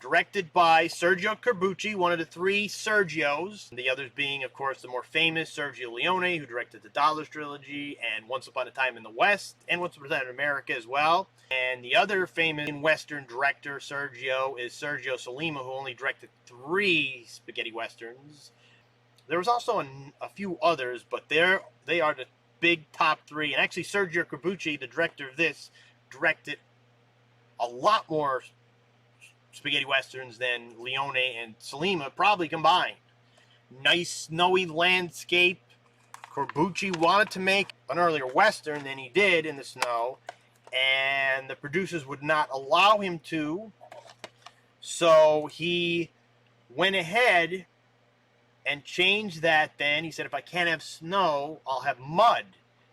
Directed by Sergio Corbucci, one of the three Sergios. The others being, of course, the more famous Sergio Leone, who directed the Dollars Trilogy and Once Upon a Time in the West, and Once Upon a Time in America as well. And the other famous Western director, Sergio, is Sergio Sollima, who only directed 3 spaghetti westerns. There was also a few others, but they are the big top 3. And actually, Sergio Corbucci, the director of this, directed a lot more spaghetti westerns than Leone and Sollima probably combined. Nice snowy landscape. Corbucci wanted to make an earlier western than he did in the snow, and the producers would not allow him to, so he went ahead and changed that. Then he said, if I can't have snow, I'll have mud.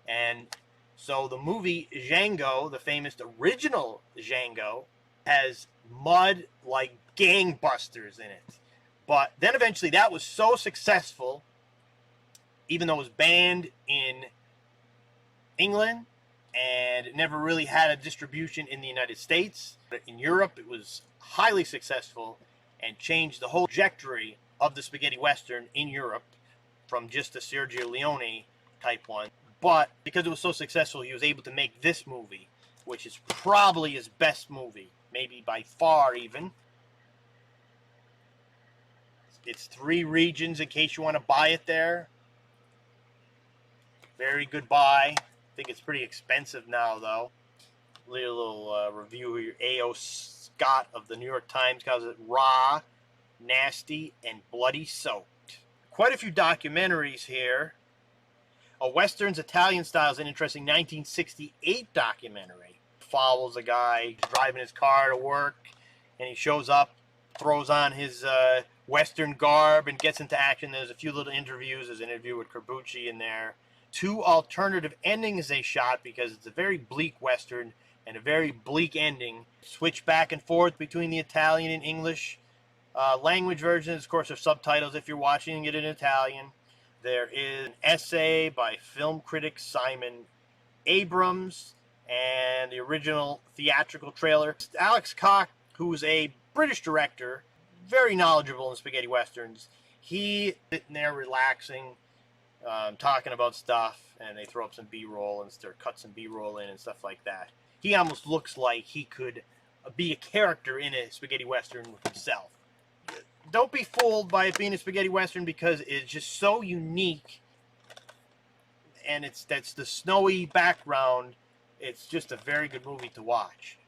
And so the movie Django, the famous original Django, has mud like gangbusters in it. But then eventually that was so successful, even though it was banned in England and it never really had a distribution in the United States. In Europe, it was highly successful and changed the whole trajectory of the spaghetti western in Europe from just a Sergio Leone type one. But because it was so successful, he was able to make this movie, which is probably his best movie. Maybe by far even. It's 3 regions in case you want to buy it there. Very good buy. I think it's pretty expensive now though. Little review here. A.O. Scott of the New York Times calls it raw, nasty, and bloody soaked. Quite a few documentaries here. A Western's Italian Style is an interesting 1968 documentary. Follows a guy driving his car to work, and he shows up, throws on his Western garb, and gets into action. There's a few little interviews. There's an interview with Corbucci in there. 2 alternative endings they shot because it's a very bleak Western and a very bleak ending. Switch back and forth between the Italian and English language versions. Of course, there's subtitles if you're watching it in Italian. There is an essay by film critic Simon Abrams, and the original theatrical trailer. Alex Koch, who's a British director, very knowledgeable in spaghetti westerns, he's sitting there relaxing, talking about stuff, and they throw up some B-roll and cut some B-roll in and stuff like that. He almost looks like he could be a character in a spaghetti western himself. Don't be fooled by it being a spaghetti western because it's just so unique, and that's the snowy background. It's just a very good movie to watch.